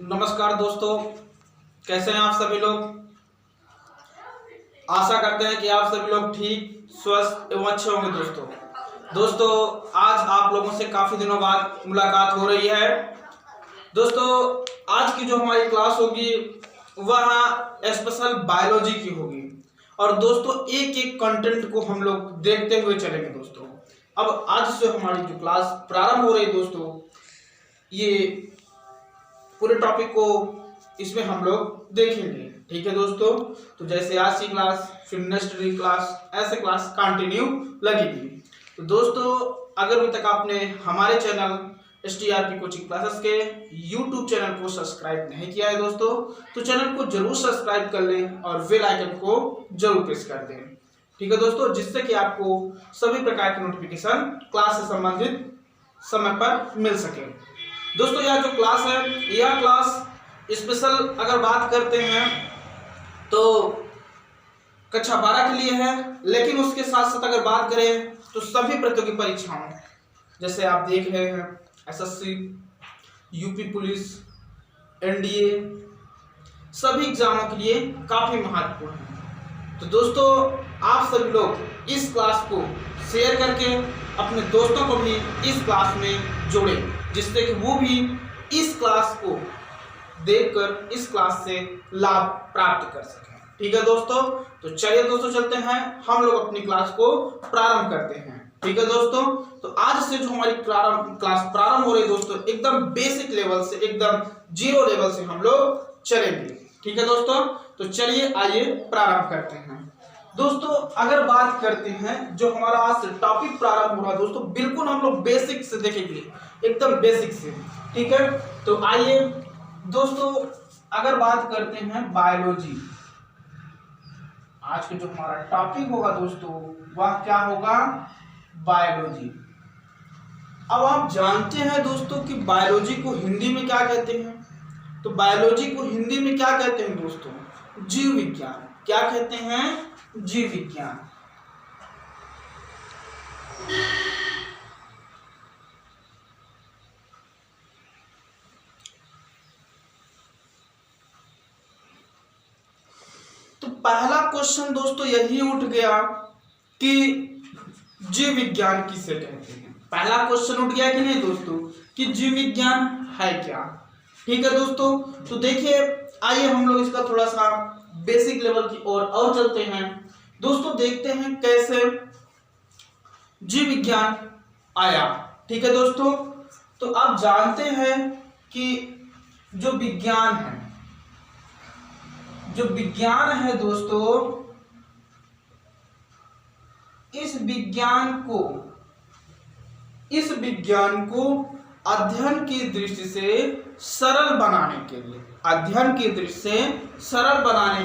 नमस्कार दोस्तों, कैसे हैं आप सभी लोग। आशा करते हैं कि आप सभी लोग ठीक, स्वस्थ एवं अच्छे होंगे। दोस्तों आज आप लोगों से काफी दिनों बाद मुलाकात हो रही है। दोस्तों आज की जो हमारी क्लास होगी वह स्पेशल बायोलॉजी की होगी और दोस्तों एक एक कंटेंट को हम लोग देखते हुए चलेंगे। दोस्तों अब आज से हमारी जो क्लास प्रारंभ हो रही है दोस्तों, ये पूरे टॉपिक को इसमें हम लोग देखेंगे। ठीक है दोस्तों, तो जैसे आज की क्लास फिर नेक्स्ट क्लास, ऐसे क्लास कंटिन्यू लगेगी। तो दोस्तों अगर अभी तक आपने हमारे चैनल STRP कोचिंग क्लासेस के YouTube चैनल को सब्सक्राइब नहीं किया है दोस्तों, तो चैनल को जरूर सब्सक्राइब कर लें और बेल आइकन को जरूर प्रेस कर दें। ठीक है दोस्तों, जिससे कि आपको सभी प्रकार की नोटिफिकेशन क्लास से संबंधित समय पर मिल सके। दोस्तों यह जो क्लास है, यह क्लास स्पेशल अगर बात करते हैं तो कक्षा 12 के लिए है, लेकिन उसके साथ साथ अगर बात करें तो सभी प्रतियोगी परीक्षाओं जैसे आप देख रहे हैं SSC, यूपी पुलिस, NDA, सभी एग्जामों के लिए काफी महत्वपूर्ण है। तो दोस्तों आप सभी लोग इस क्लास को शेयर करके अपने दोस्तों को भी इस क्लास में जोड़ें, जिससे कि वो भी इस क्लास को देखकर इस क्लास से लाभ प्राप्त कर सकें। ठीक है दोस्तों, तो चलिए दोस्तों चलते हैं, हम लोग अपनी क्लास को प्रारंभ करते हैं। ठीक है दोस्तों, तो आज से जो हमारी क्लास प्रारंभ हो रही है दोस्तों, एकदम बेसिक लेवल से, एकदम जीरो लेवल से हम लोग चलेंगे। ठीक है दोस्तों, तो चलिए आइए प्रारंभ करते हैं। दोस्तों अगर बात करते हैं जो हमारा आज से टॉपिक प्रारंभ हो रहा है दोस्तों, बिल्कुल हम लोग बेसिक से देखेंगे, एकदम बेसिक से। ठीक है, तो आइए दोस्तों अगर बात करते हैं बायोलॉजी, आज के जो हमारा टॉपिक होगा दोस्तों वह क्या होगा, बायोलॉजी। अब आप जानते हैं दोस्तों कि बायोलॉजी को हिंदी में क्या कहते हैं, तो बायोलॉजी को हिंदी में क्या कहते हैं दोस्तों, जीव विज्ञान। क्या कहते हैं, जीव विज्ञान। तो पहला क्वेश्चन दोस्तों यही उठ गया कि जीव विज्ञान किसे कहते हैं। पहला क्वेश्चन उठ गया कि नहीं दोस्तों कि जीव विज्ञान है क्या। ठीक है दोस्तों, तो देखिए आइए हम लोग इसका थोड़ा सा बेसिक लेवल की ओर और चलते हैं। दोस्तों देखते हैं कैसे जीव विज्ञान आया। ठीक है दोस्तों, तो आप जानते हैं कि जो विज्ञान है दोस्तों, इस विज्ञान को अध्ययन की दृष्टि से सरल बनाने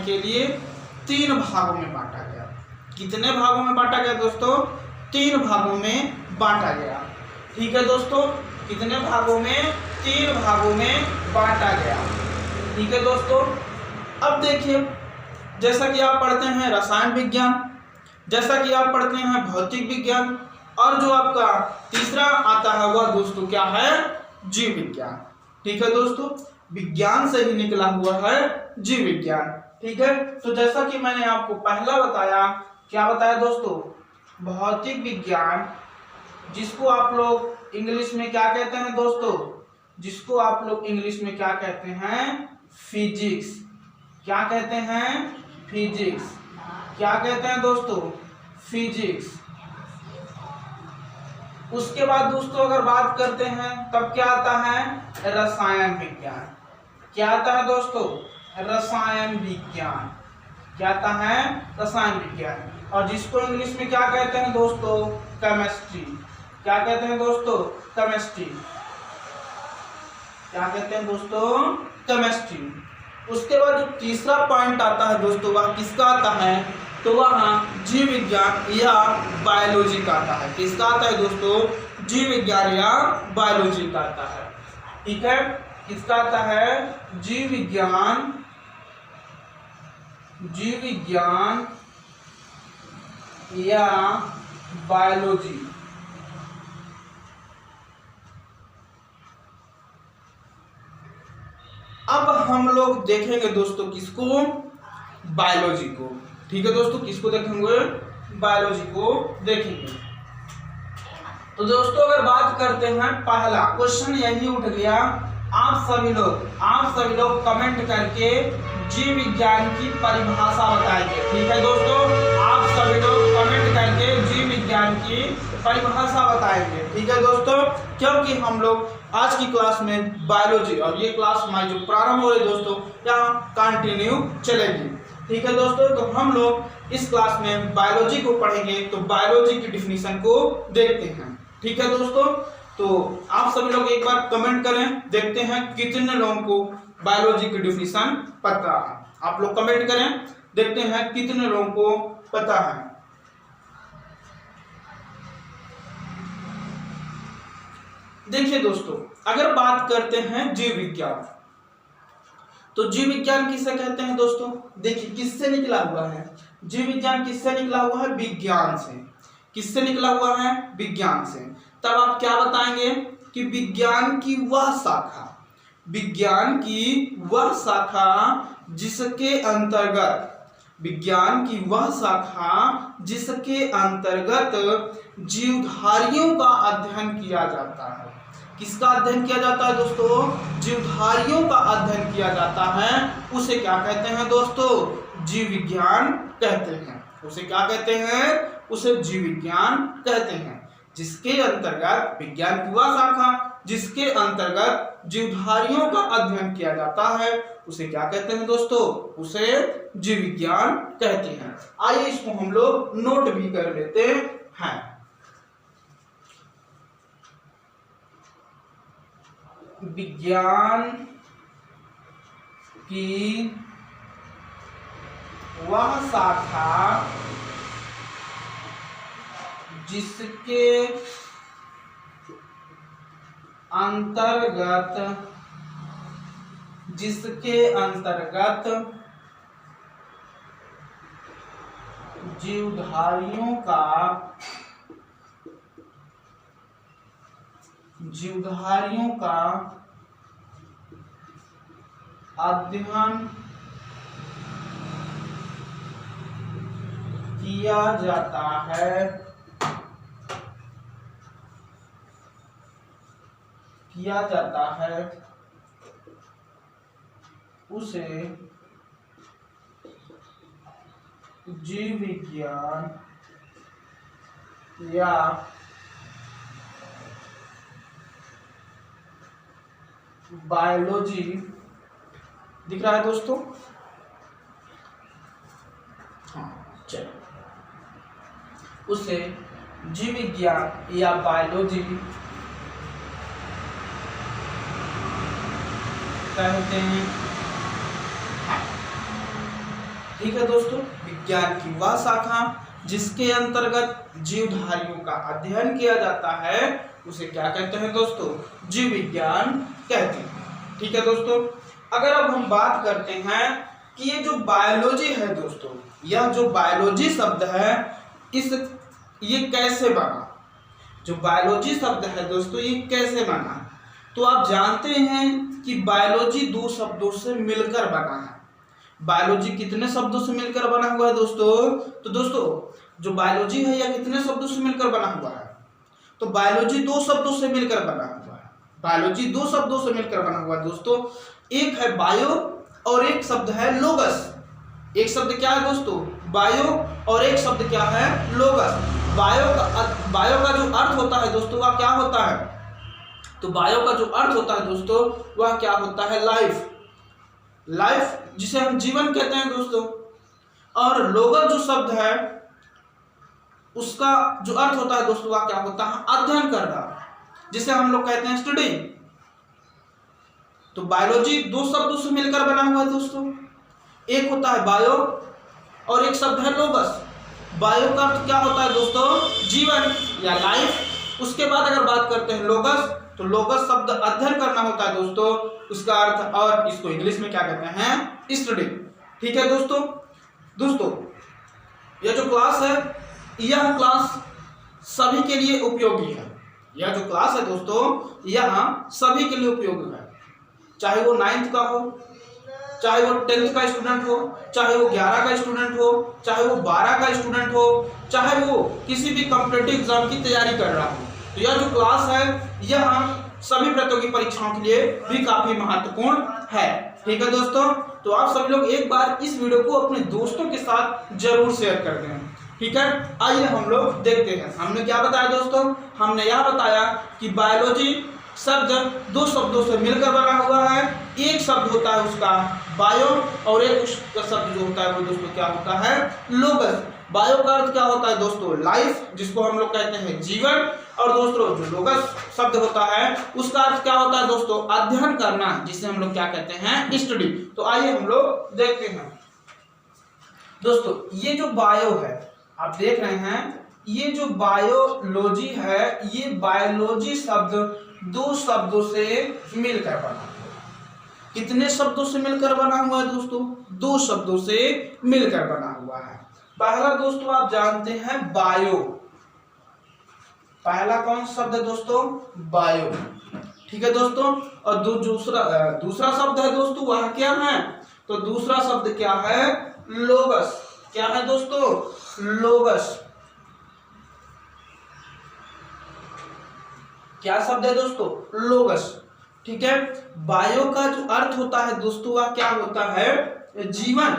के लिए 3 भागों में बांटा गया। कितने भागों में बांटा गया दोस्तों, 3 भागों में बांटा गया। ठीक है दोस्तों, कितने भागों में, 3 भागों में बांटा गया। ठीक है दोस्तों, अब देखिए जैसा कि आप पढ़ते हैं रसायन विज्ञान, जैसा कि आप पढ़ते हैं भौतिक विज्ञान, और जो आपका तीसरा आता है वह दोस्तों क्या है, जीव विज्ञान। ठीक है दोस्तों, विज्ञान से ही निकला हुआ है जीव विज्ञान। ठीक है, तो जैसा कि मैंने आपको पहला बताया, क्या बताया दोस्तों, भौतिक विज्ञान, जिसको आप लोग इंग्लिश में क्या कहते हैं दोस्तों, जिसको आप लोग इंग्लिश में क्या कहते हैं, फिजिक्स। क्या कहते हैं, फिजिक्स। क्या कहते हैं दोस्तों, फिजिक्स। उसके बाद दोस्तों अगर बात करते हैं तब क्या आता है, रसायन विज्ञान। क्या आता है दोस्तों, रसायन विज्ञान। क्या आता है, रसायन विज्ञान। और जिसको इंग्लिश में क्या कहते हैं दोस्तों, केमिस्ट्री। क्या कहते हैं दोस्तों, केमिस्ट्री। क्या कहते हैं दोस्तों, केमिस्ट्री। उसके बाद जो तीसरा पॉइंट आता है दोस्तों वह किसका आता है, तो वह जीव विज्ञान या बायोलॉजी का आता है। किसका आता है दोस्तों, जीव विज्ञान या बायोलॉजी का आता है। ठीक है, किसका आता है, जीव विज्ञान या बायोलॉजी। अब हम लोग देखेंगे दोस्तों किसको, बायोलॉजी को। ठीक है दोस्तों, किसको देखेंगे, बायोलॉजी को देखेंगे। तो दोस्तों अगर बात करते हैं, पहला क्वेश्चन यही उठ गया, आप सभी लोग कमेंट करके जीव विज्ञान की परिभाषा बताएंगे। ठीक है दोस्तों, आप सभी लोग कमेंट करके जीव विज्ञान की परिभाषा बताएंगे। ठीक है दोस्तों, क्योंकि हम लोग आज की क्लास में बायोलॉजी, और ये क्लास हमारी जो प्रारंभ हो रही है दोस्तों, यहाँ कंटिन्यू चलेगी। ठीक है दोस्तों, तो हम लोग इस क्लास में बायोलॉजी को पढ़ेंगे, तो बायोलॉजी की डिफिनीशन को देखते हैं। ठीक है दोस्तों, तो आप सभी लोग एक बार कमेंट करें, देखते हैं कितने लोगों को बायोलॉजी की डिफिनीशन पता है। आप लोग कमेंट करें, देखते हैं कितने लोगों को पता है। देखिए दोस्तों, अगर बात करते हैं जीव विज्ञान, तो जीव विज्ञान किसे कहते हैं दोस्तों? देखिए किससे निकला हुआ है जीव विज्ञान, किससे निकला हुआ है? विज्ञान से। किससे निकला हुआ है? विज्ञान से। तब आप क्या बताएंगे कि विज्ञान की वह शाखा, विज्ञान की वह शाखा जिसके अंतर्गत, विज्ञान की वह शाखा जिसके अंतर्गत जीवधारियों का अध्ययन किया जाता है। किसका अध्ययन किया जाता है दोस्तों? जीवधारियों का अध्ययन किया जाता है, उसे क्या कहते हैं दोस्तों? जीव विज्ञान कहते हैं। उसे क्या कहते हैं? उसे जीव विज्ञान कहते हैं। जिसके अंतर्गत, विज्ञान की वह शाखा जिसके अंतर्गत जीवधारियों का अध्ययन किया जाता है, उसे क्या कहते हैं दोस्तों? उसे जीव विज्ञान कहते हैं। आइए इसको हम लोग नोट भी कर लेते हैं। विज्ञान की वह शाखा जिसके अंतर्गत जीवधारियों का अध्ययन किया जाता है, उसे जीव विज्ञान या बायोलॉजी, दिख रहा है दोस्तों? हाँ चलो, उसे जीव विज्ञान या बायोलॉजी कहते हैं। ठीक है दोस्तों, विज्ञान की वह शाखा जिसके अंतर्गत जीवधारियों का अध्ययन किया जाता है, उसे क्या कहते हैं दोस्तों? जीव विज्ञान कहते हैं। ठीक है दोस्तों, अगर अब हम बात करते हैं कि ये जो बायोलॉजी है दोस्तों, यह जो बायोलॉजी शब्द है, ये कैसे बना? जो बायोलॉजी शब्द है दोस्तों, ये कैसे बना? तो आप जानते हैं कि बायोलॉजी दो शब्दों से मिलकर बना है। बायोलॉजी कितने शब्दों से मिलकर बना हुआ है दोस्तों? तो दोस्तों जो बायोलॉजी है, यह कितने शब्दों से मिलकर बना हुआ है? तो बायोलॉजी दो शब्दों से मिलकर बना हुआ है। बायोलॉजी दो शब्दों से मिलकर बना हुआ है दोस्तों। एक है बायो और एक शब्द है लोगस। एक शब्द क्या है दोस्तों? बायो, और एक शब्द क्या है? लोगस। बायो का जो अर्थ होता है दोस्तों, वह क्या होता है? तो बायो का जो अर्थ होता है दोस्तों, वह क्या होता है? लाइफ, जिसे हम जीवन कहते हैं दोस्तों। और लोगस जो शब्द है, उसका जो अर्थ होता है दोस्तों, वह क्या होता है? अध्ययन करना, जिसे हम लोग कहते हैं स्टडी। तो बायोलॉजी दो शब्दों से मिलकर बना हुआ है दोस्तों। एक होता है बायो और एक शब्द है लोगस। बायो का अर्थ क्या होता है दोस्तों? जीवन या लाइफ। उसके बाद अगर बात करते हैं लोगस, तो लोगस शब्द अध्ययन करना होता है दोस्तों, उसका अर्थ, और इसको इंग्लिश में क्या कहते हैं? स्टडी। ठीक है दोस्तों यह जो क्लास है, यह क्लास सभी के लिए उपयोगी है। यह जो क्लास है दोस्तों, यह सभी के लिए उपयोगी है, चाहे वो 9th का हो, चाहे वो 10th का स्टूडेंट हो, चाहे वो 11 का स्टूडेंट हो, चाहे वो 12 का स्टूडेंट हो, चाहे वो किसी भी कॉम्पिटिटिव एग्जाम की तैयारी कर रहा हो। तो यह जो क्लास है यह सभी प्रतियोगी परीक्षाओं के लिए भी काफी महत्वपूर्ण है। ठीक है दोस्तों, तो आप सभी लोग एक बार इस वीडियो को अपने दोस्तों के साथ जरूर शेयर कर दें। ठीक है, आइए हम लोग देखते हैं हमने क्या बताया दोस्तों। हमने यह बताया कि बायोलॉजी शब्द दो शब्दों से मिलकर बना हुआ है। एक शब्द होता है उसका बायो और एक उसका शब्द जो होता है वो दोस्तों क्या होता है, लोगस। बायो का अर्थ क्या होता है दोस्तों, लाइफ, जिसको हम लोग कहते हैं जीवन। और दोस्तों जो लोगस शब्द होता है उसका अर्थ क्या होता है दोस्तों, अध्ययन करना, जिसे हम लोग क्या कहते हैं, स्टडी। तो आइए हम लोग देखते हैं दोस्तों। ये जो बायो है आप देख रहे हैं, ये जो बायोलॉजी है ये बायोलॉजी शब्द दो शब्दों से मिलकर बना हुआ है। कितने शब्दों से मिलकर बना हुआ है दोस्तों, दो शब्दों से मिलकर बना हुआ है। पहला दोस्तों आप जानते हैं बायो, पहला कौन सा शब्द है दोस्तों, बायो। ठीक है दोस्तों, और दूसरा शब्द है दोस्तों वह क्या है, तो दूसरा शब्द क्या है, लोगस। क्या है दोस्तों, लोगस। क्या शब्द है दोस्तों, लोगस। ठीक है, बायो का जो अर्थ होता है दोस्तों वह क्या होता है, जीवन,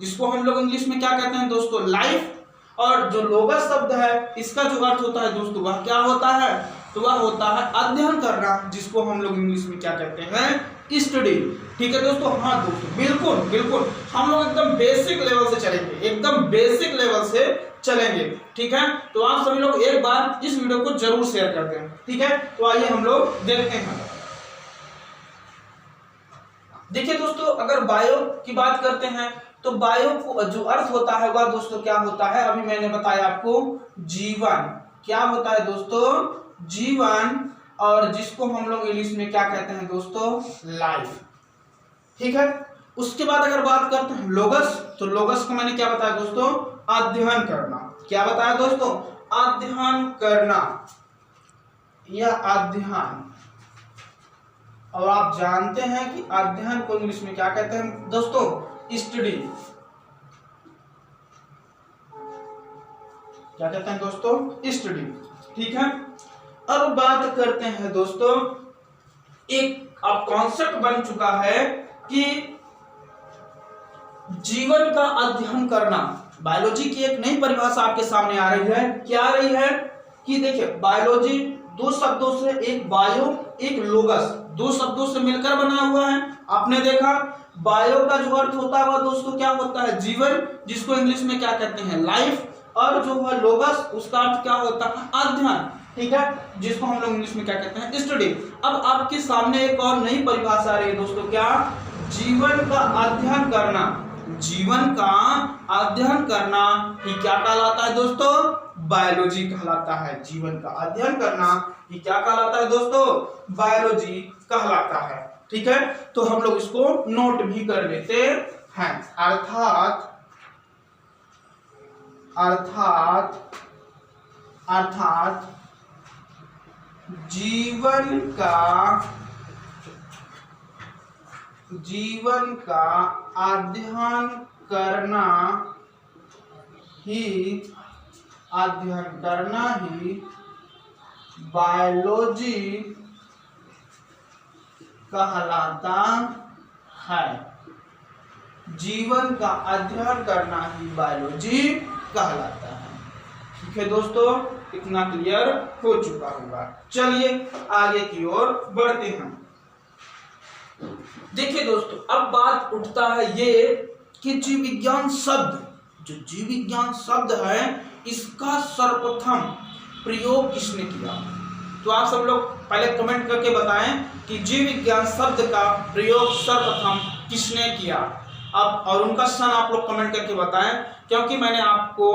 जिसको हम लोग इंग्लिश में क्या कहते हैं दोस्तों, लाइफ। और जो लोगस शब्द है इसका जो अर्थ होता है दोस्तों वह क्या होता है, तो वह होता है अध्ययन करना, जिसको हम लोग इंग्लिश में क्या कहते हैं, स्टडी। ठीक है दोस्तों, हाँ दोस्तों बिल्कुल बिल्कुल हम लोग एकदम बेसिक लेवल से चलेंगे, एकदम बेसिक लेवल से चलेंगे। ठीक है, तो आप सभी लोग एक बार इस वीडियो को जरूर शेयर कर दें। ठीक है, तो आइए हम लोग देखते हैं। देखिए दोस्तों, अगर बायो की बात करते हैं तो बायो को जो अर्थ होता है वह दोस्तों क्या होता है, अभी मैंने बताया आपको, जीवन। क्या होता है दोस्तों, जीवन, और जिसको हम लोग इंग्लिश में क्या कहते हैं दोस्तों, लाइफ। ठीक है, उसके बाद अगर बात करते हैं लोगस, तो लोगस को मैंने क्या बताया दोस्तों, अध्ययन करना। क्या बताया दोस्तों, अध्ययन करना या अध्ययन। और आप जानते हैं कि अध्ययन को इंग्लिश में क्या कहते हैं दोस्तों, स्टडी। क्या कहते हैं दोस्तों, स्टडी। ठीक है, अब बात करते हैं दोस्तों, एक अब कॉन्सेप्ट बन चुका है कि जीवन का अध्ययन करना। बायोलॉजी की एक नई परिभाषा आपके सामने आ रही है। क्या आ रही है कि देखिए, बायोलॉजी दो शब्दों से, एक बायो एक लोगस, दो शब्दों से मिलकर बना हुआ है। आपने देखा बायो का जो अर्थ होता है वह दोस्तों क्या होता है, जीवन, जिसको इंग्लिश में क्या कहते हैं, लाइफ। और जो है लोगस, उसका अर्थ क्या होता है, अध्ययन। ठीक है, जिसको हम लोग इंग्लिश में क्या कहते हैं, स्टडी। अब आपके सामने एक और नई परिभाषा आ रही है दोस्तों, क्या, जीवन का अध्ययन करना। जीवन का अध्ययन करना ही क्या कहलाता है दोस्तों, बायोलॉजी कहलाता है। जीवन का अध्ययन करना ही क्या कहलाता है दोस्तों, बायोलॉजी कहलाता है। ठीक है, तो हम लोग इसको नोट भी कर लेते हैं। अर्थात जीवन का अध्ययन करना ही बायोलॉजी कहलाता है। जीवन का अध्ययन करना ही बायोलॉजी कहलाता है। ठीक है दोस्तों, इतना क्लियर हो चुका होगा। चलिए आगे की ओर बढ़ते हैं। देखिए दोस्तों, अब बात उठता है ये कि जीव विज्ञान शब्द, जो जीव विज्ञान शब्द है इसका सर्वप्रथम प्रयोग किसने किया। तो आप सब लोग पहले कमेंट करके बताएं कि जीव विज्ञान शब्द का प्रयोग सर्वप्रथम किसने किया। अब और उनका सन आप लोग कमेंट करके बताएं, क्योंकि मैंने आपको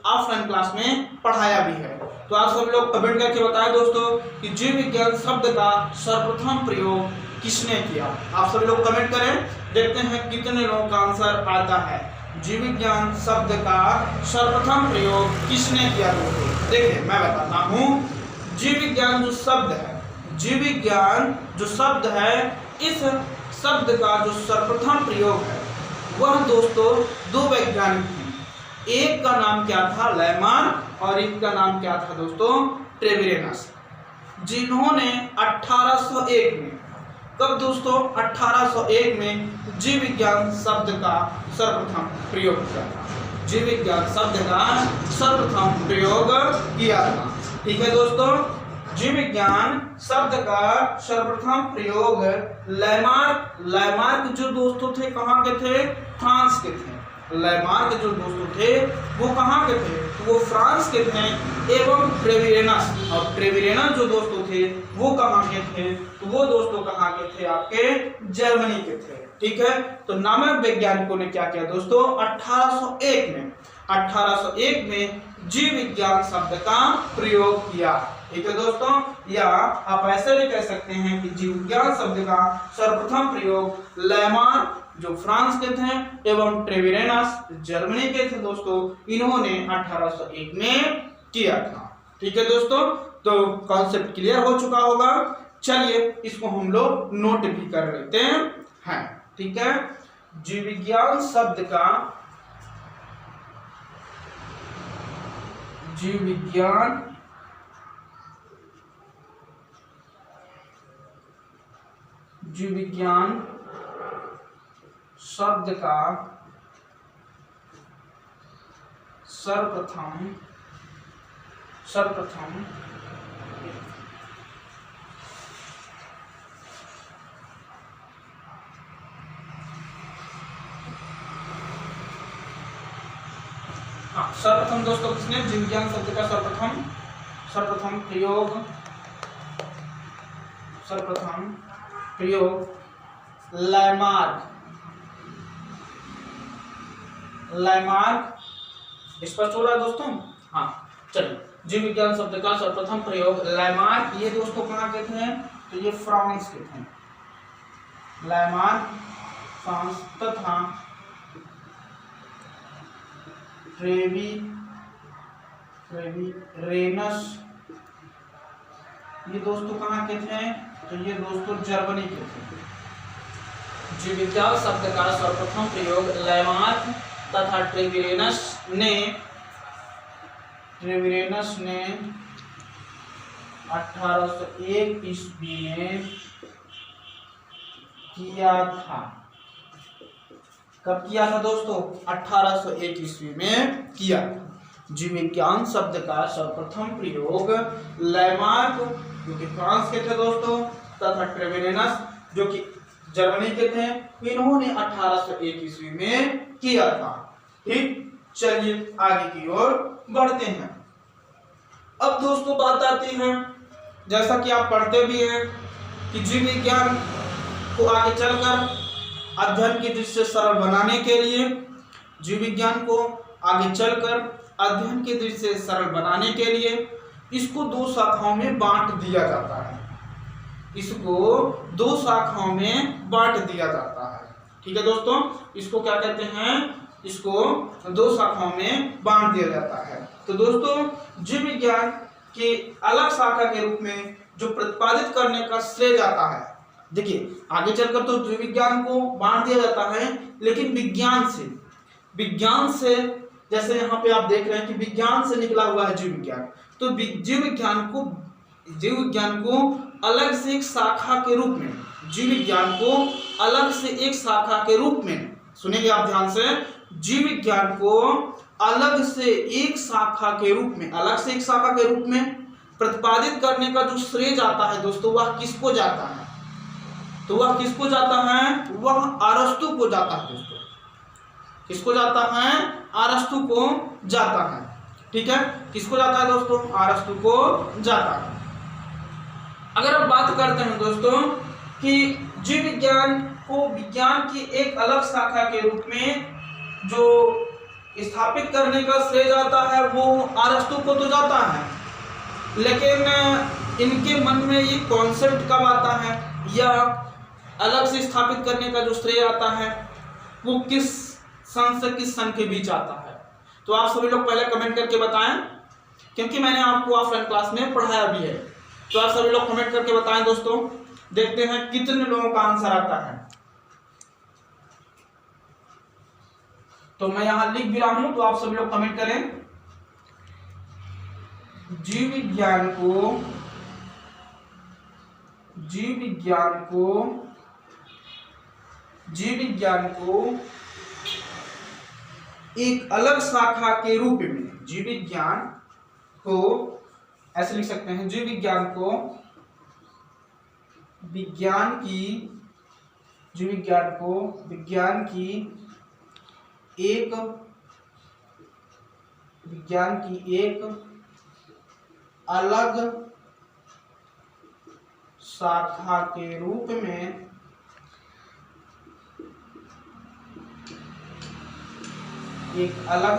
ऑफलाइन क्लास में पढ़ाया भी है। तो आप सब लोग कमेंट करके बताएं दोस्तों कि जीव विज्ञान शब्द का सर्वप्रथम प्रयोग किसने किया। आप सभी लोग कमेंट करें, देखते हैं कितने लोगों का आंसर आता है। जीव विज्ञान शब्द का सर्वप्रथम प्रयोग किसने किया दोस्तों। देखिए मैं बताता हूँ, जीव विज्ञान जो शब्द है, जीव विज्ञान जो शब्द है, इस शब्द का जो सर्वप्रथम प्रयोग है वह दोस्तों दो वैज्ञानिक थे। एक का नाम क्या था, लैमार्क, और एक का नाम क्या था दोस्तों, ट्रेविरेनस, जिन्होंने 1801 में, कब दोस्तों, 1801 में जीव विज्ञान शब्द का सर्वप्रथम प्रयोग किया था। जीव विज्ञान शब्द का सर्वप्रथम प्रयोग किया था। ठीक है दोस्तों, जीव विज्ञान शब्द का सर्वप्रथम प्रयोग लैमार्क जो दोस्तों थे कहाँ के थे, फ्रांस के थे। लैमार्क जो दोस्तों थे वो कहाँ के थे, वो फ्रांस के थे। एवं ट्रेविरेनस, और ट्रेविरेनस जो दोस्तों थे वो कहाँ के थे, तो वो दोस्तों कहाँ के थे, आपके जर्मनी के थे। ठीक है, तो नामक वैज्ञानिकों ने क्या किया दोस्तों, 1801 में जीव विज्ञान शब्द का प्रयोग किया। ठीक है दोस्तों, या आप ऐसे भी कह सकते हैं कि जीव विज्ञान शब्द का सर्वप्रथम प्रयोग लैमार्क जो फ्रांस के थे एवं ट्रेविरेनस जर्मनी के थे दोस्तों, इन्होंने 1801 में किया था। ठीक है दोस्तों, तो कॉन्सेप्ट क्लियर हो चुका होगा। चलिए इसको हम लोग नोट भी कर लेते हैं। ठीक है, जीव विज्ञान शब्द का, जीव विज्ञान शब्द का सर्वप्रथम सर्वप्रथम दोस्तों किसने, जीव विज्ञान शब्द का सर्वप्रथम प्रयोग लैमार्क स्पष्ट हो रहा है दोस्तों। हाँ चलिए, जीव विज्ञान शब्द का सर्वप्रथम प्रयोग लैमार्क, ये दोस्तों कहाँ के थे, तो ये फ्रांस के थे। लैमार्क फ्रांस, तथा ट्रेविरेनस ये दोस्तों कहाँ के थे, तो ये दोस्तों जर्मनी के थे। जीव विज्ञान शब्द का सर्वप्रथम प्रयोग लैमार्क तथा ट्रेविरेनस ने 1801 ईस्वी में किया था। कब किया था दोस्तों, 1801 ईस्वी में किया था। जीव विज्ञान शब्द का सर्वप्रथम प्रयोग लैमार्क जो कि फ्रांस के थे दोस्तों, तथा ट्रेविरेनस जो कि जर्मनी के थे, इन्होंने 1801 ईस्वी में किया था। ठीक, चलिए आगे की ओर बढ़ते हैं। अब दोस्तों बात आती है, जैसा कि आप पढ़ते भी हैं कि जीव विज्ञान को आगे चलकर अध्ययन की दृष्टि से सरल बनाने के लिए, जीव विज्ञान को आगे चलकर अध्ययन की दृष्टि से सरल बनाने के लिए इसको दो शाखाओं में बांट दिया जाता है। इसको दो शाखाओं में बांट दिया जाता है। ठीक है दोस्तों, इसको क्या कहते हैं, इसको दो शाखाओं में बांट दिया जाता है। तो दोस्तों जीव विज्ञान के अलग शाखा के रूप में जो प्रतिपादित करने का श्रेय जाता है, देखिए आगे चलकर तो जीव विज्ञान को बांट दिया जाता है, लेकिन विज्ञान से जैसे यहाँ पे आप देख रहे हैं कि विज्ञान से निकला हुआ है जीव विज्ञान, तो जीव विज्ञान को अलग से एक शाखा के रूप में, जीव विज्ञान को अलग से एक शाखा के रूप में, सुनेंगे आप ध्यान से, जीव विज्ञान को अलग से एक शाखा के रूप में प्रतिपादित करने का जो श्रेय जाता है दोस्तों, वह किसको जाता है, तो वह किसको जाता है, वह अरस्तु को जाता है दोस्तों। किसको जाता है, अरस्तु को जाता है। ठीक है, किसको जाता है दोस्तों, अरस्तु को जाता है। अगर अब बात करते हैं दोस्तों कि जीव विज्ञान को विज्ञान की एक अलग शाखा के रूप में जो स्थापित करने का श्रेय जाता है वो अरस्तु को तो जाता है, लेकिन इनके मन में ये कॉन्सेप्ट कब आता है या अलग से स्थापित करने का जो श्रेय आता है वो किस सन से किस सन के बीच आता है, तो आप सभी लोग पहले कमेंट करके बताएं, क्योंकि मैंने आपको ऑफलाइन क्लास में पढ़ाया भी है तो आप सभी लोग कमेंट करके बताएं दोस्तों, देखते हैं कितने लोगों का आंसर आता है। तो मैं यहां लिख भी रहा हूं, तो आप सभी लोग कमेंट करें। जीव विज्ञान को एक अलग शाखा के रूप में, जीव विज्ञान को ऐसे लिख सकते हैं, जीव विज्ञान को विज्ञान की एक अलग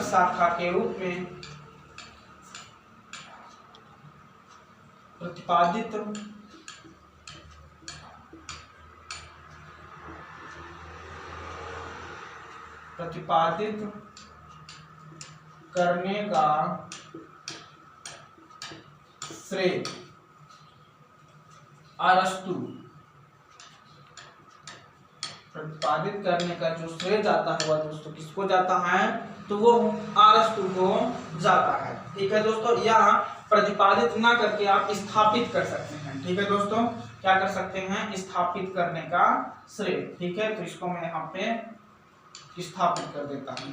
शाखा के रूप में प्रतिपादित करने का श्रेय अरस्तु, प्रतिपादित करने का जो श्रेय जाता है वह दोस्तों किसको जाता है, तो वो अरस्तु को जाता है। ठीक है दोस्तों, यहाँ प्रतिपादित ना करके आप स्थापित कर सकते हैं। ठीक है दोस्तों, क्या कर सकते हैं, स्थापित करने का श्रेय। ठीक है, तो इसको मैं यहाँ पे स्थापित कर देता हूँ।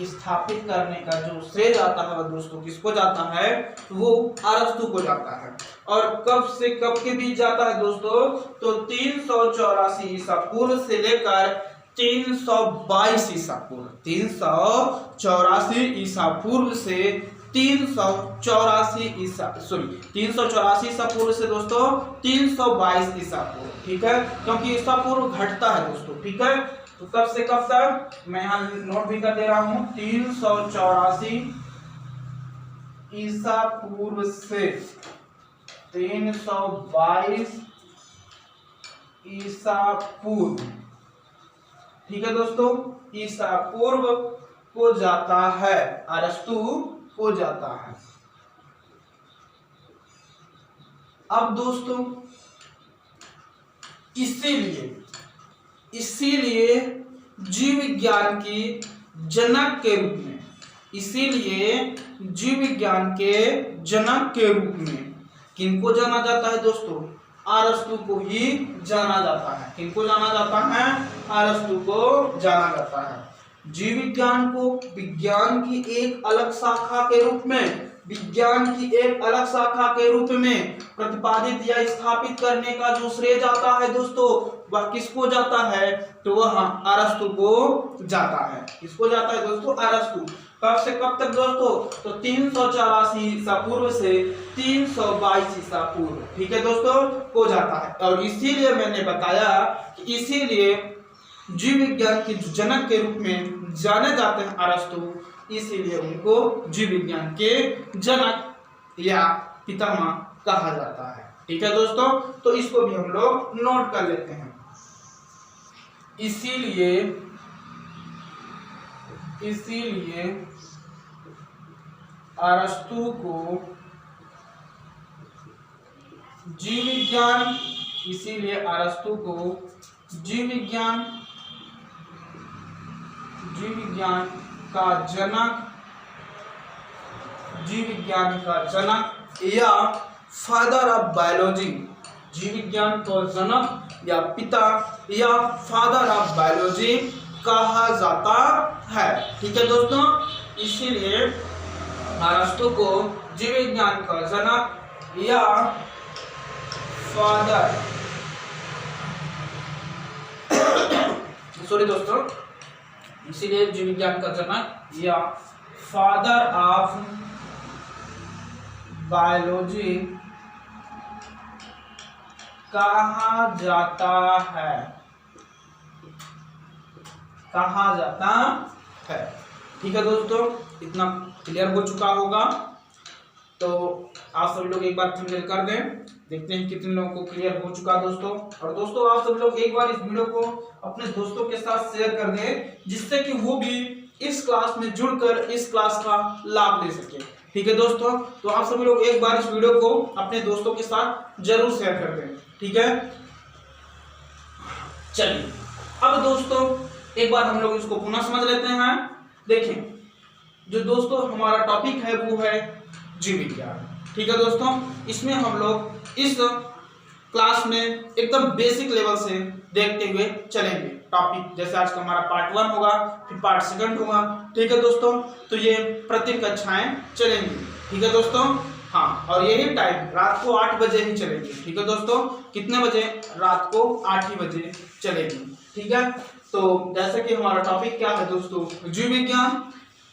स्थापित करने का जो श्रेय जाता है वह दोस्तों किसको जाता है, वो अरस्तु को जाता है। और कब से कब के बीच जाता है दोस्तों, तो 384 ईसा पूर्व से लेकर 322 ईसा पूर्व, 384 ईसा पूर्व से 384 ईसा पूर्व से दोस्तों 322 ईसा पूर्व। ठीक है, क्योंकि ईसा पूर्व घटता है दोस्तों। ठीक है, तो कब से कब तक, मैं यहाँ नोट भी कर दे रहा हूं, 384 ईसा पूर्व से 322 ईसा पूर्व। ठीक है दोस्तों, ईसा पूर्व को जाता है, अरस्तु को जाता है। अब दोस्तों इसीलिए जीव विज्ञान की जनक के रूप में, किनको जाना जाता है दोस्तों, अरस्तु को ही जाना जाता है। किनको जाना जाता है, अरस्तु को जाना जाता है। जीव विज्ञान को विज्ञान की एक अलग शाखा के रूप में प्रतिपादित या स्थापित करने का जो श्रेय जाता है दोस्तों, वह किसको जाता है, तो वह अरस्तु को जाता है। किसको जाता है दोस्तों, अरस्तु। कब से कब तक दोस्तों, तो 384 ईसा पूर्व से 322 ईसा पूर्व। ठीक है दोस्तों, को जाता है। और इसीलिए मैंने बताया कि इसीलिए जीव विज्ञान के जनक के रूप में जाने जाते हैं अरस्तु, इसीलिए उनको जीव विज्ञान के जनक या पितामह कहा जाता है। ठीक है दोस्तों, तो इसको भी हम लोग नोट कर लेते हैं। इसीलिए अरस्तु को जीव विज्ञान का जनक या फादर ऑफ बायोलॉजी, जीव विज्ञान का जनक या पिता या फादर ऑफ बायोलॉजी कहा जाता है। ठीक है दोस्तों, इसीलिए अरस्तु को जीव विज्ञान का जनक या फादर इसीलिए जीव विज्ञान का जनक या फादर ऑफ बायोलॉजी कहा जाता है। ठीक है दोस्तों, इतना क्लियर हो चुका होगा। तो आप सभी लोग एक बार थंबनेल कर दें, देखते हैं कितने लोगों को क्लियर हो चुका दोस्तों। और दोस्तों आप सब लोग एक बार इस वीडियो को अपने दोस्तों के साथ शेयर कर दें, जिससे कि वो भी इस क्लास में जुड़कर इस क्लास का लाभ ले सके। ठीक है दोस्तों, तो आप सभी लोग एक बार इस वीडियो को अपने दोस्तों के साथ जरूर शेयर कर दें। ठीक है, चलिए अब दोस्तों एक बार हम लोग इसको पुनः समझ लेते हैं। देखिए जो दोस्तों हमारा टॉपिक है वो है जीव विज्ञान। ठीक है दोस्तों, इसमें हम लोग इस क्लास में एकदम बेसिक लेवल से देखते हुए चलेंगे टॉपिक। जैसे आज का हमारा पार्ट 1 होगा, फिर पार्ट 2 होगा। ठीक है दोस्तों, तो ये प्रति कक्षाएं चलेंगी। ठीक है दोस्तों, हाँ, और यही टाइम रात को 8 बजे ही चलेगी। ठीक है दोस्तों, कितने बजे? रात को 8 ही बजे चलेगी। ठीक है, तो जैसे कि हमारा टॉपिक क्या है दोस्तों, जीव विज्ञान।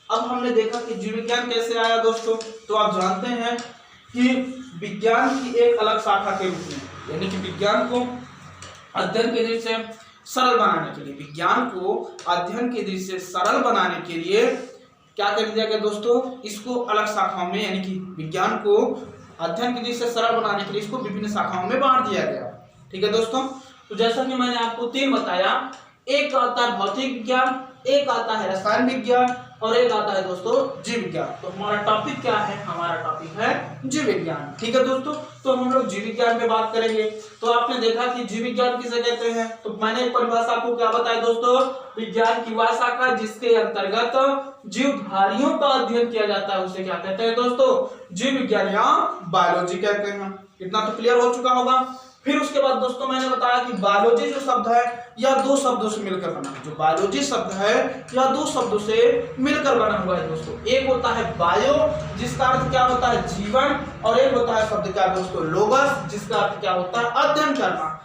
अब हमने देखा कि जीव विज्ञान कैसे आया दोस्तों, तो आप जानते हैं कि विज्ञान की एक अलग शाखा के रूप में, यानी कि विज्ञान को अध्ययन के दृष्टि से सरल बनाने के लिए, विज्ञान को अध्ययन के दृष्टि से सरल बनाने के लिए क्या कर दिया गया दोस्तों, इसको अलग शाखाओं में, यानी कि विज्ञान को अध्ययन के दृष्टि से सरल बनाने के लिए इसको विभिन्न शाखाओं में बांट दिया गया। ठीक है दोस्तों, तो जैसा कि मैंने आपको 3 बताया, एक आता है भौतिक विज्ञान, एक आता है रसायन विज्ञान और एक आता है दोस्तों जीव विज्ञान। तो हमारा टॉपिक क्या है? हमारा टॉपिक है जीव विज्ञान। ठीक है दोस्तों, तो हम लोग जीव विज्ञान में बात करेंगे। तो आपने देखा कि जीव विज्ञान किसे कहते हैं, तो मैंने एक परिभाषा आपको क्या बताया दोस्तों, विज्ञान की वह शाखा जिसके अंतर्गत जीवधारियों का अध्ययन किया जाता है उसे क्या कहते हैं दोस्तों, जीव विज्ञान या बायोलॉजी कहते हैं। इतना तो क्लियर हो चुका होगा। फिर उसके बाद दोस्तों मैंने बताया कि बायोलॉजी जो शब्द है या 2 शब्दों से मिलकर बना है। जो बायोलॉजी शब्द है या 2 शब्दों से मिलकर बना हुआ है दोस्तों। एक होता है बायो, जिसका अर्थ क्या होता है जीवन, और एक होता है शब्द क्या दोस्तों, लोगस, जिसका अर्थ क्या होता है अध्ययन करना।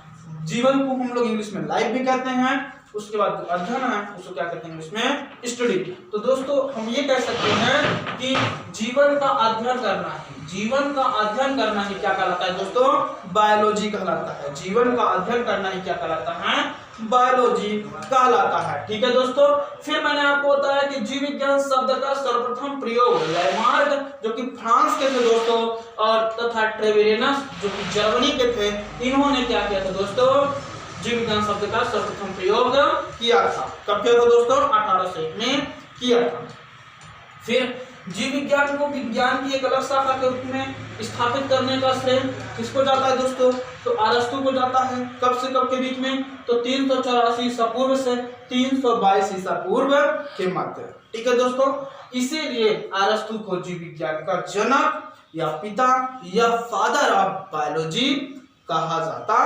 जीवन को हम लोग इंग्लिश में लाइफ भी कहते हैं। उसके बाद अध्ययन है उसको क्या कहते हैं इंग्लिश में, स्टडी। तो दोस्तों हम ये कह सकते हैं कि जीवन का अध्ययन करना है, जीवन का अध्ययन करना ही क्या कहलाता है दोस्तों, बायोलॉजी कहलाता है। जीवन का अध्ययन करना ही क्या कहलाता है, बायोलॉजी कहलाता है। ठीक है दोस्तों, फिर मैंने आपको बताया कि जीव विज्ञान शब्द का सर्वप्रथम प्रयोग लैमार्क जो कि फ्रांस के थे दोस्तों, और तथा ट्रेवेरिनस जो कि जर्मनी के थे, इन्होंने क्या किया था दोस्तों, जीव विज्ञान शब्द का सर्वप्रथम प्रयोग किया था। कब किया था दोस्तों, 1801 में किया था। फिर जीव विज्ञान को विज्ञान की एक अलग शाखा के रूप में स्थापित करने का श्रेय किसको जाता है दोस्तों, तो अरस्तु को जाता है। कब से कब के बीच में, तो 384 ईसा पूर्व से 322 ईसा पूर्व के मध्य। ठीक है दोस्तों, इसीलिए अरस्तु को जीव विज्ञान का जनक या पिता या फादर ऑफ बायोलॉजी कहा जाता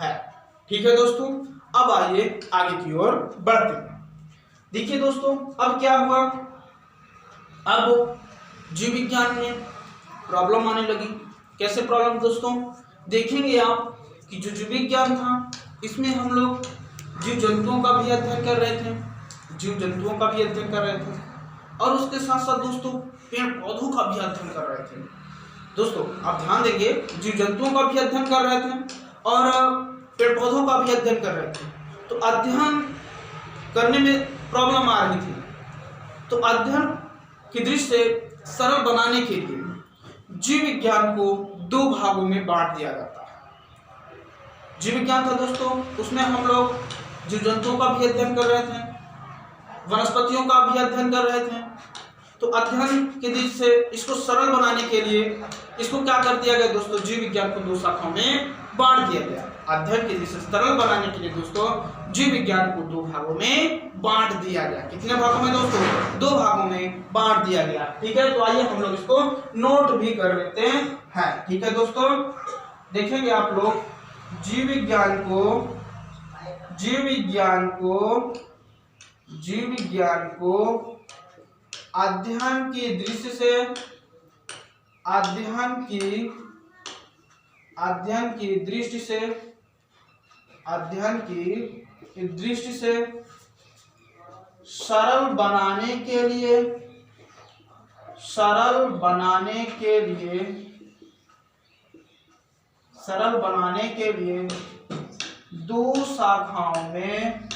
है। ठीक है दोस्तों, अब आइए आगे की ओर बढ़ते हैं। देखिए दोस्तों अब क्या हुआ, अब जीव विज्ञान में प्रॉब्लम आने लगी। कैसे प्रॉब्लम दोस्तों, देखेंगे आप कि जो जीव विज्ञान था इसमें हम लोग जीव जंतुओं का भी अध्ययन कर रहे थे, जीव जंतुओं का भी अध्ययन कर रहे थे, और उसके साथ साथ दोस्तों पेड़ पौधों का भी अध्ययन कर रहे थे। दोस्तों आप ध्यान देंगे, जीव जंतुओं का भी अध्ययन कर रहे थे और पेड़ पौधों का भी अध्ययन कर रहे थे। तो अध्ययन करने में प्रॉब्लम आ रही थी, तो अध्ययन की दृष्टि से सरल बनाने के लिए जीव विज्ञान को 2 भागों में बांट दिया जाता है। जीव विज्ञान था दोस्तों, उसमें हम लोग जीव जंतुओं का भी अध्ययन कर रहे थे, वनस्पतियों का भी अध्ययन कर रहे थे। तो अध्ययन के दृष्टि से इसको सरल बनाने के लिए इसको क्या कर दिया गया दोस्तों, जीव विज्ञान को 2 शाखाओं में बांट दिया गया। अध्ययन के दृष्टि से सरल बनाने के लिए दोस्तों जीव विज्ञान को 2 भागों में बांट दिया गया। कितने भागों में दोस्तों, 2 भागों में बांट दिया गया। ठीक है, तो आइए हम लोग इसको नोट भी कर लेते हैं। ठीक है दोस्तों, देखेंगे आप लोग जीव विज्ञान को अध्ययन की दृष्टि से सरल बनाने के लिए 2 शाखाओं में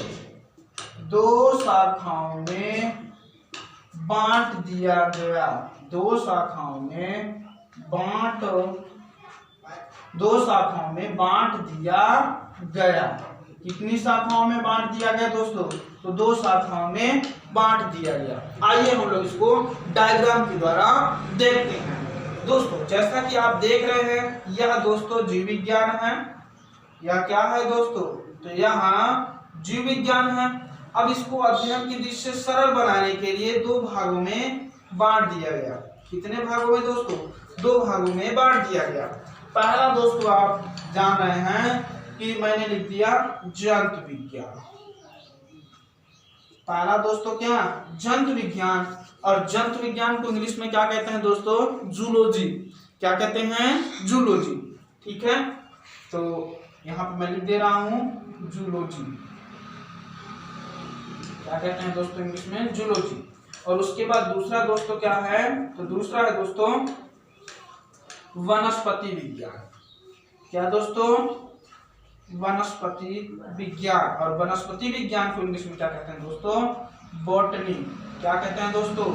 बांट दिया गया। 2 शाखाओं में बांट दिया गया। कितनी शाखाओं में बांट दिया गया दोस्तों? तो 2 शाखाओं में बांट दिया गया। आइए हम लोग इसको डायग्राम के द्वारा देखते हैं। दोस्तों जैसा कि आप देख रहे हैं, यह दोस्तों जीव विज्ञान है। यह क्या है दोस्तों? तो यहाँ जीव विज्ञान है। अब इसको अध्ययन की दृष्टि से सरल बनाने के लिए 2 भागों में बांट दिया गया। कितने भागों में दोस्तों? 2 भागों में बांट दिया गया। पहला दोस्तों आप जान रहे हैं कि मैंने लिख दिया जंतु विज्ञान। पहला दोस्तों क्या? जंतु विज्ञान। और जंतु विज्ञान को इंग्लिश में क्या कहते हैं दोस्तों? जूलॉजी। क्या कहते हैं? जूलॉजी। ठीक है, तो यहाँ पे मैं लिख दे रहा हूं जूलॉजी। क्या कहते हैं दोस्तों इंग्लिश में? जूलॉजी। और उसके बाद दूसरा दोस्तों क्या है? तो दूसरा है दोस्तों वनस्पति विज्ञान। क्या दोस्तों? वनस्पति विज्ञान। और वनस्पति विज्ञान को इंग्लिश में क्या कहते हैं दोस्तों? बॉटनी। क्या कहते हैं दोस्तों?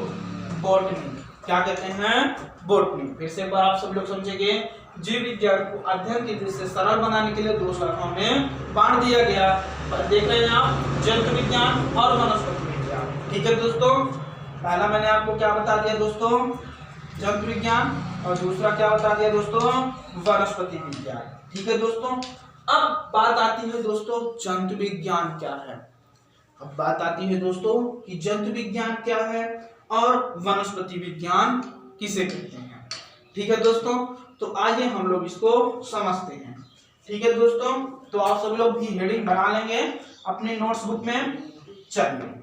बॉटनी। क्या कहते हैं? बॉटनी। फिर से एक बार आप सब लोग समझेंगे, जीव विज्ञान को अध्ययन की दृष्टि से सरल बनाने के लिए 2 शाखाओं में बांट दिया गया। देख रहे हैं आप, जंतु विज्ञान और वनस्पति विज्ञान। ठीक है दोस्तों, पहला मैंने आपको क्या बता दिया दोस्तों? जंतु विज्ञान। और दूसरा क्या बता दिया दोस्तों? वनस्पति विज्ञान। ठीक है दोस्तों, अब बात आती है दोस्तों जंतु विज्ञान क्या है। अब बात आती है दोस्तों कि जंतु विज्ञान क्या है और वनस्पति विज्ञान किसे कहते हैं। ठीक है दोस्तों, तो आइए हम लोग इसको समझते हैं। ठीक है दोस्तों, तो आप सब लोग भी हेडिंग बना लेंगे अपने नोट्स बुक में। चलिए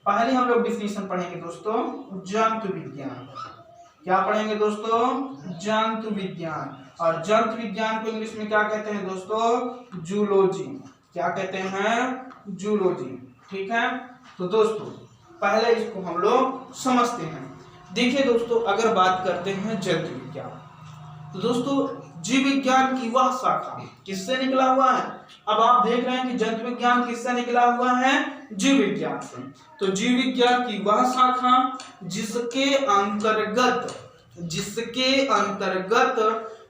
पहले हम लोग डिफिनीशन पढ़ेंगे दोस्तों जंतु विज्ञान। क्या पढ़ेंगे दोस्तों? जंतु विज्ञान। और जंतु विज्ञान को इंग्लिश में क्या कहते हैं दोस्तों? जूलॉजी। क्या कहते हैं? जूलॉजी। ठीक है, तो दोस्तों पहले इसको हम लोग समझते हैं। देखिए दोस्तों, अगर बात करते हैं जंतु विज्ञान, तो दोस्तों जीव विज्ञान की वह शाखा किससे निकला हुआ है? अब आप देख रहे हैं कि जंतु विज्ञान किससे निकला हुआ है? जीव विज्ञान से। तो जीव विज्ञान की वह शाखा जिसके अंतर्गत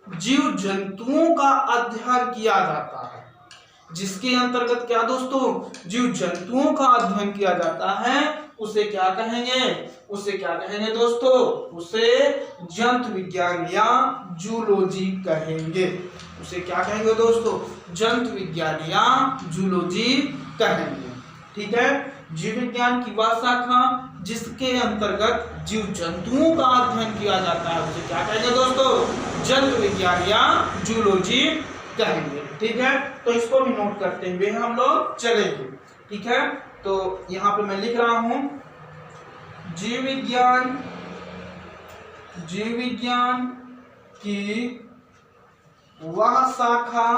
जीव जंतुओं का अध्ययन किया जाता है। जिसके अंतर्गत क्या दोस्तों? जीव जंतुओं का अध्ययन किया जाता है, उसे क्या कहेंगे? उसे क्या कहेंगे दोस्तों? उसे जंतु विज्ञान या जूलॉजी कहेंगे। उसे क्या कहेंगे दोस्तों? जंतु विज्ञान या जूलॉजी कहेंगे। ठीक है, जीव विज्ञान की वह शाखा जिसके अंतर्गत जीव जंतुओं का अध्ययन किया जाता है, उसे क्या कहेंगे दोस्तों? जंतु विज्ञान या जूलॉजी कहेंगे। ठीक है, तो इसको भी नोट करते हुए हम लोग चलेंगे। ठीक है, तो यहाँ पे मैं लिख रहा हूं जीव विज्ञान की वह शाखा,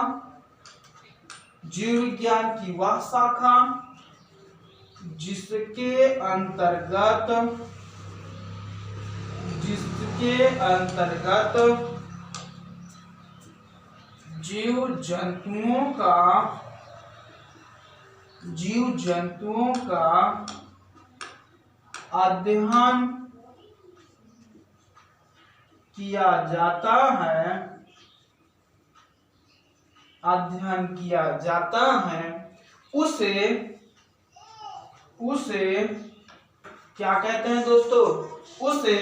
जीव विज्ञान की वह शाखा जिसके अंतर्गत जीव जंतुओं का अध्ययन किया जाता है, उसे क्या कहते हैं दोस्तों? उसे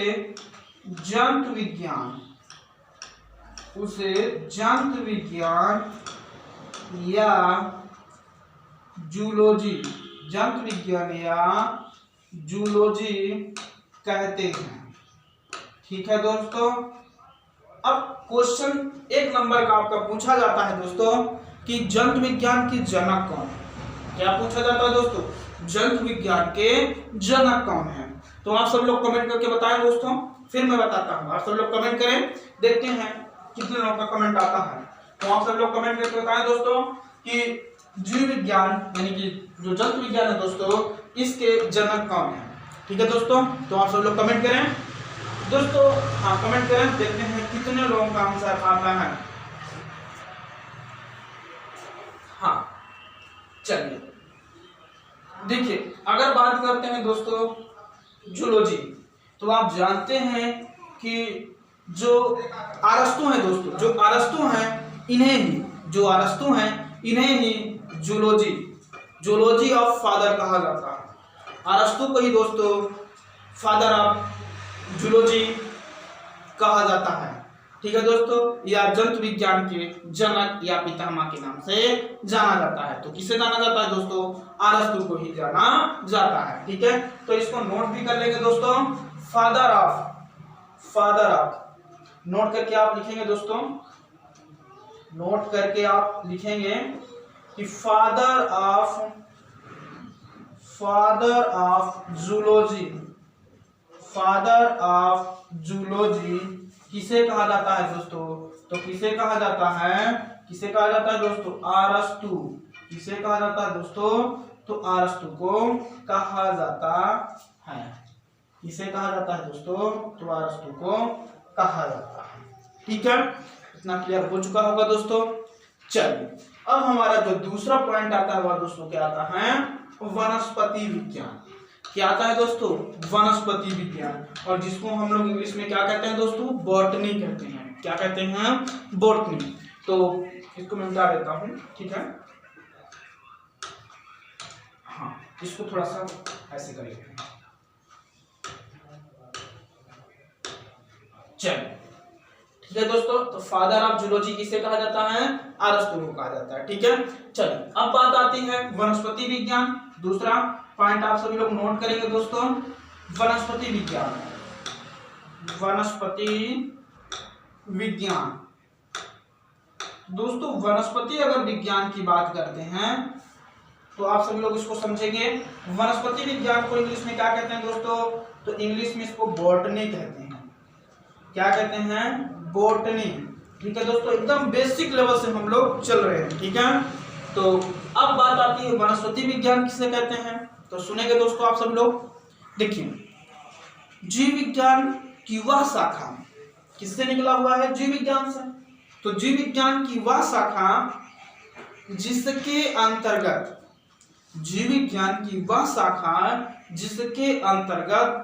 जंतु विज्ञान या जूलॉजी कहते हैं। ठीक है दोस्तों, अब क्वेश्चन 1 नंबर का आपका पूछा जाता है दोस्तों कि जंतु विज्ञान की जनक कौन है? क्या पूछा जाता है दोस्तों? जंतु विज्ञान के जनक कौन है? तो आप सब लोग कमेंट करके बताएं दोस्तों, फिर मैं बताता हूं। आप सब लोग कमेंट करें, देखते हैं कितने लोगों का कमेंट आता है। तो आप सब लोग कमेंट करके बताएं दोस्तों कि जीव विज्ञान यानी कि जो जंतु विज्ञान है दोस्तों, इसके जनक कौन है। ठीक है दोस्तों, तो आप सब लोग कमेंट करें दोस्तों। हाँ, कमेंट करें, देखते हैं कितने लोगों का आंसर आता है। हाँ, चलिए देखिए, अगर बात करते हैं दोस्तों जूलॉजी, तो आप जानते हैं कि जो अरस्तु हैं दोस्तों, जो अरस्तु हैं इन्हें ही जूलॉजी, जूलॉजी ऑफ फादर कहा जाता है। अरस्तु को ही दोस्तों फादर ऑफ जूलॉजी कहा जाता है। ठीक है दोस्तों, या जंतु विज्ञान के जनक या पितामह के नाम से जाना जाता है। तो किसे जाना जाता है दोस्तों? अरस्तु को ही जाना जाता है। ठीक है, तो इसको नोट भी कर लेंगे दोस्तों। फादर ऑफ नोट करके आप लिखेंगे दोस्तों, नोट करके आप लिखेंगे कि फादर ऑफ जूलॉजी किसे कहा जाता है दोस्तों? तो किसे कहा जाता है दोस्तों? अरस्तु। किसे कहा जाता है दोस्तों? तो अरस्तु को कहा जाता है। किसे कहा जाता है दोस्तों? तो अरस्तु को कहा जाता है। ठीक है, इतना क्लियर हो चुका होगा दोस्तों। चलिए, अब हमारा जो दूसरा पॉइंट आता है वह दोस्तों क्या आता है? वनस्पति विज्ञान। क्या आता है दोस्तों? वनस्पति विज्ञान, और जिसको हम लोग इंग्लिश में क्या कहते हैं दोस्तों? बॉटनी कहते हैं। क्या कहते हैं? बॉटनी। तो इसको मैं मिटा देता हूं। ठीक है, हाँ, इसको थोड़ा सा ऐसे कर लेते हैं। चलिए, ठीक है दोस्तों, तो फादर ऑफ जूलॉजी किसे कहा जाता है? अरस्तु को कहा जाता है। ठीक है, चलिए अब बात आती है वनस्पति विज्ञान। दूसरा पॉइंट आप सभी लोग नोट करेंगे दोस्तों, वनस्पति विज्ञान। दोस्तों वनस्पति अगर विज्ञान की बात करते हैं तो आप सभी लोग इसको समझेंगे। वनस्पति विज्ञान को इंग्लिश में क्या कहते हैं दोस्तों? तो इंग्लिश में इसको बॉटनी कहते हैं। क्या कहते हैं? बॉटनी। ठीक है दोस्तों, एकदम बेसिक लेवल से हम लोग चल रहे हैं। ठीक है, तो अब बात आती है वनस्पति विज्ञान किसे कहते हैं। तो सुनेंगे दोस्तों आप सब लोग। देखिए, जीव विज्ञान की वह शाखा किससे निकला हुआ है? जीव विज्ञान से। तो जीव विज्ञान की वह शाखा जिसके अंतर्गत, जीव विज्ञान की वह शाखा जिसके अंतर्गत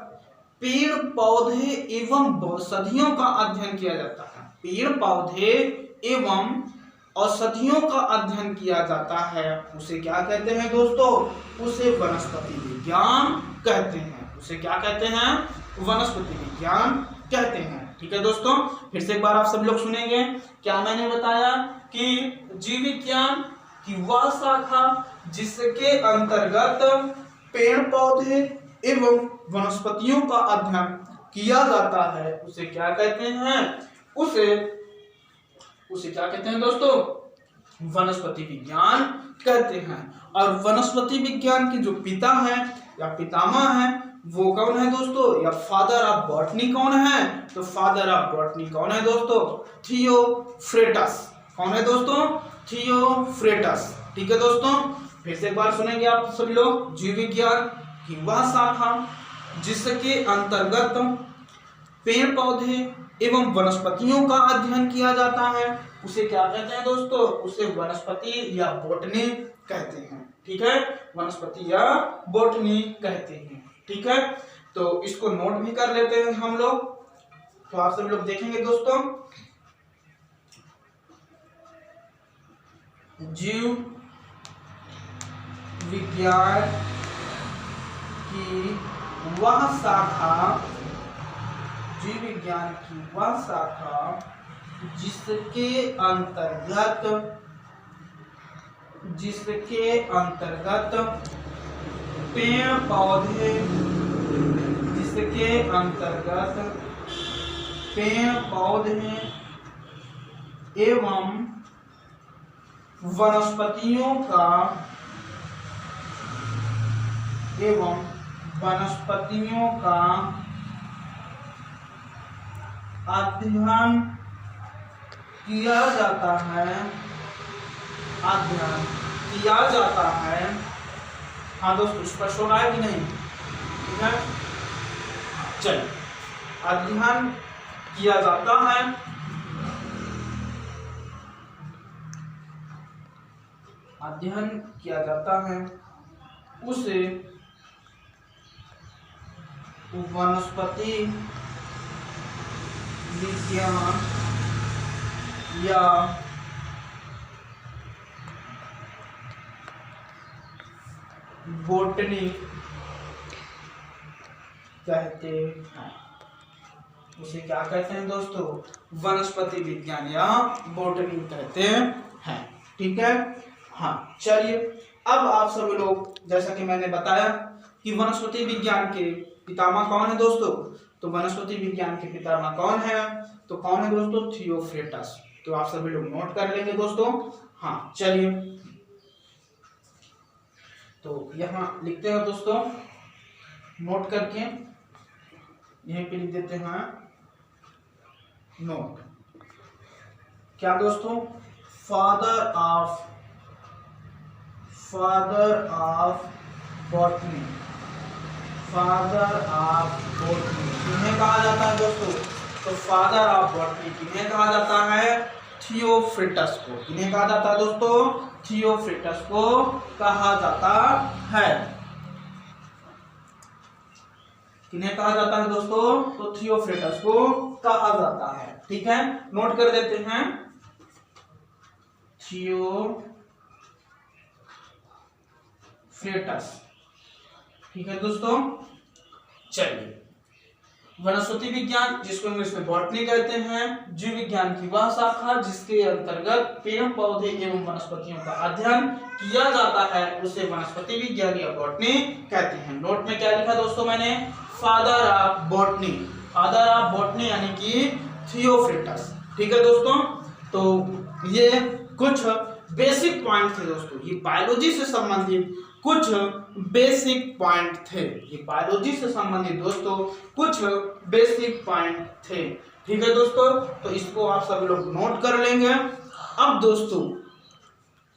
पेड़ पौधे एवं औषधियों का अध्ययन किया जाता है। पेड़ पौधे एवं औषधियों का अध्ययन किया जाता है, उसे क्या कहते हैं दोस्तों? उसे वनस्पति विज्ञान कहते हैं। उसे क्या कहते हैं? वनस्पति विज्ञान कहते हैं। ठीक है दोस्तों, फिर से एक बार आप सब लोग सुनेंगे। क्या मैंने बताया कि जीव विज्ञान की वह शाखा जिसके अंतर्गत पेड़ पौधे एवं वनस्पतियों का अध्ययन किया जाता है, उसे क्या कहते हैं? उसे क्या कहते हैं दोस्तों? वनस्पति विज्ञान कहते हैं। और वनस्पति विज्ञान के जो पिता है या पितामह है वो कौन है दोस्तों? या फादर ऑफ बॉटनी कौन है? तो फादर ऑफ बॉटनी कौन है दोस्तों? थियोफ्रेटस। कौन है दोस्तों? थियोफ्रेटस। ठीक है दोस्तों, फिर से एक बार सुनेंगे आप सभी लोग। जीव विज्ञान की वह शाखा जिसके अंतर्गत पेड़ पौधे एवं वनस्पतियों का अध्ययन किया जाता है, उसे क्या कहते हैं दोस्तों? उसे वनस्पति या बॉटनी कहते हैं। ठीक है, वनस्पति या बॉटनी कहते हैं। ठीक है, तो इसको नोट भी कर लेते हैं हम लोग। तो आप सभी लोग देखेंगे दोस्तों, जीव विज्ञान की वह शाखा, जीव विज्ञान की वह शाखा जिसके अंतर्गत पेड़ पौधे, जिसके अंतर्गत पेड़ पौधे एवं वनस्पतियों का अध्ययन किया जाता है। हाँ दोस्तों, स्पष्ट हो रहा है कि नहीं? ठीक है, चलिए, अध्ययन किया जाता है, अध्ययन किया जाता है, उसे वनस्पति विज्ञान या बोटनी कहते हैं। उसे क्या कहते हैं दोस्तों? वनस्पति विज्ञान या बोटनी कहते हैं। ठीक है। हाँ चलिए, अब आप सभी लोग, जैसा कि मैंने बताया कि वनस्पति विज्ञान के पितामह कौन है दोस्तों, तो वनस्पति विज्ञान के पितामह कौन है? तो कौन है दोस्तों? थियोफ्रेटस। तो आप सभी लोग नोट कर लेंगे दोस्तों। हाँ चलिए, तो यहाँ लिखते हैं दोस्तों, नोट करके यहीं पे लिख देते हैं नोट। क्या दोस्तों? Father of botany, father of botany किन्हें कहा जाता है दोस्तों? तो फादर ऑफ बॉटनी किन्हें कहा जाता है? थियोफ्रेटस को। किन्हें कहा जाता है दोस्तों? थियोफ्रेटस को कहा जाता है। किन्हें कहा जाता है दोस्तों? तो थियोफ्रेटस को कहा जाता है। ठीक है, नोट कर देते हैं, थियोफ्रेटस। ठीक है दोस्तों। चलिए, वनस्पति विज्ञान, जिसको इंग्लिश में बॉटनी कहते हैं, जीव विज्ञान की वह शाखा जिसके अंतर्गत पेड़ पौधे एवं वनस्पतियों का अध्ययन किया जाता है, उसे वनस्पति विज्ञान या बॉटनी कहते हैं। नोट में क्या लिखा दोस्तों मैंने? Father of botany, father of botany यानी कि थियोफ्रेटस। ठीक है दोस्तों। तो ये कुछ बेसिक पॉइंट थे दोस्तों, ये बायोलॉजी से संबंधित कुछ बेसिक पॉइंट थे। ये बायोलॉजी से संबंधित दोस्तों कुछ बेसिक पॉइंट थे। ठीक है दोस्तों, तो इसको आप सभी लोग नोट कर लेंगे। अब दोस्तों,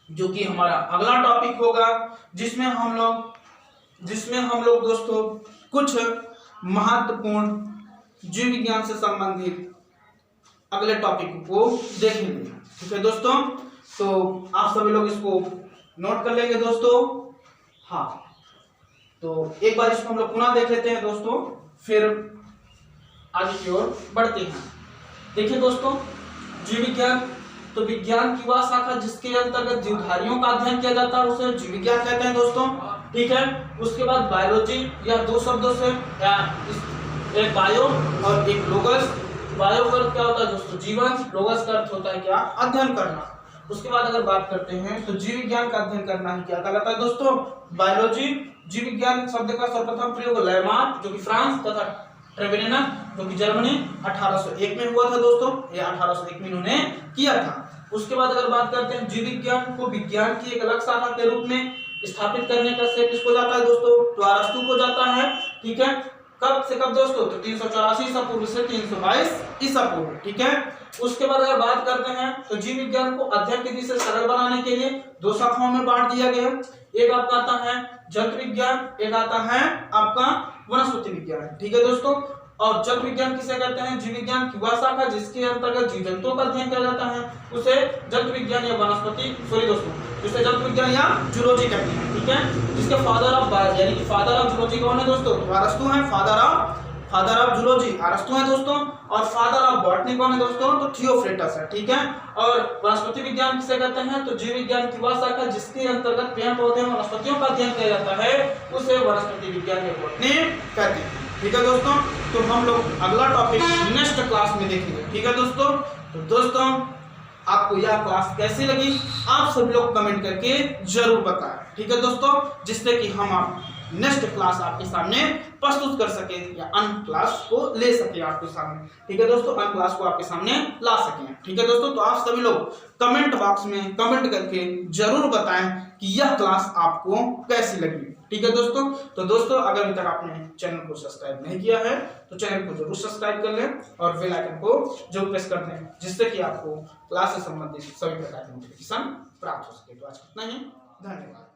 जो कि हमारा अगला टॉपिक होगा, जिसमें हम लोग दोस्तों कुछ महत्वपूर्ण जीव विज्ञान से संबंधित अगले टॉपिक को देखेंगे। ठीक है दोस्तों, तो आप सभी लोग इसको नोट कर लेंगे दोस्तों। हाँ, तो एक बार इसको हम लोग पुनः देख लेते हैं दोस्तों, फिर आगे की ओर बढ़ते हैं। देखिए दोस्तों, जीव विज्ञान, तो विज्ञान की वह शाखा जिसके अंतर्गत जीवधारियों का अध्ययन किया जाता है, उसे जीव विज्ञान कहते हैं दोस्तों। ठीक है, उसके बाद बायोलॉजी, या दो शब्दों से, या एक बायो और एक लोगस। बायो का अर्थ क्या होता है दोस्तों? जीवन। लोगस का अर्थ होता है क्या? अध्ययन करना। उसके बाद अगर बात करते हैं तो जीव विज्ञान का अध्ययन करना ही क्या कहलाता है दोस्तों? बायोलॉजी। जीव विज्ञान शब्द का सर्वप्रथम प्रयोग लैमार्क, जो कि फ्रांस, तथा ट्रेवेनेनर, जो कि जर्मनी, 1801 में हुआ था दोस्तों। ये 1801 में इन्होंने किया था। उसके बाद अगर बात करते हैं, जीव विज्ञान को विज्ञान की एक अलग शाखा के रूप में स्थापित करने का श्रेय किसको जाता है दोस्तों? तो अरस्तू को जाता है। ठीक है, कब से कब दोस्तों? तो 384 ईसा पूर्व से 322 ईसा पूर्व। ठीक है, उसके बाद अगर बात करते हैं तो जीव विज्ञान को अध्ययन विधि से सरल बनाने के लिए दो शाखाओं में बांट दिया गया। एक आपका आता है जंतु विज्ञान, एक आता है आपका वनस्पति विज्ञान। ठीक है दोस्तों, और जंतु विज्ञान किसे कहते हैं? जीव विज्ञान की वह शाखा जिसके अंतर्गत जीव जंतुओं का अध्ययन किया जाता है, उसे जंतु विज्ञान या वनस्पति, सॉरी दोस्तों, जिसे जंतु विज्ञान या जूलॉजी कहते हैं। ठीक है, जिसके फादर ऑफ बायोलॉजी यानी कि फादर ऑफ जूलॉजी कौन है दोस्तों? तो अरस्तू है। फादर ऑफ जूलॉजी अरस्तू है दोस्तों। और फादर ऑफ बॉटनी कौन है दोस्तों? तो थियोफ्रेटस है। ठीक है, और वनस्पति विज्ञान किसे कहते हैं? तो जीव विज्ञान की वह शाखा जिसके अंतर्गत पेड़ पौधे और वनस्पतियों का अध्ययन किया जाता है, उसे वनस्पति विज्ञान या बॉटनी कहते हैं। ठीक है दोस्तों, तो हम लोग अगला टॉपिक नेक्स्ट क्लास में देखेंगे। ठीक है दोस्तों, तो दोस्तों आपको यह क्लास कैसी लगी आप सभी लोग कमेंट करके जरूर बताएं। ठीक है दोस्तों, जिससे कि हम नेक्स्ट क्लास आपके सामने प्रस्तुत कर सके या अन्य क्लास को ले सके आपके सामने। ठीक है दोस्तों, अन्य क्लास को आपके सामने ला सकें। ठीक है दोस्तों, तो आप सभी लोग कमेंट बॉक्स में कमेंट करके जरूर बताएं कि यह क्लास आपको कैसी लगी। ठीक है दोस्तों, तो दोस्तों अगर अभी तक आपने चैनल को सब्सक्राइब नहीं किया है तो चैनल को जरूर सब्सक्राइब कर लें और बेल आइकन को जरूर प्रेस कर दें, जिससे कि आपको क्लास से संबंधित सभी प्रकार की नोटिफिकेशन प्राप्त हो सके। तो आज इतना ही, धन्यवाद।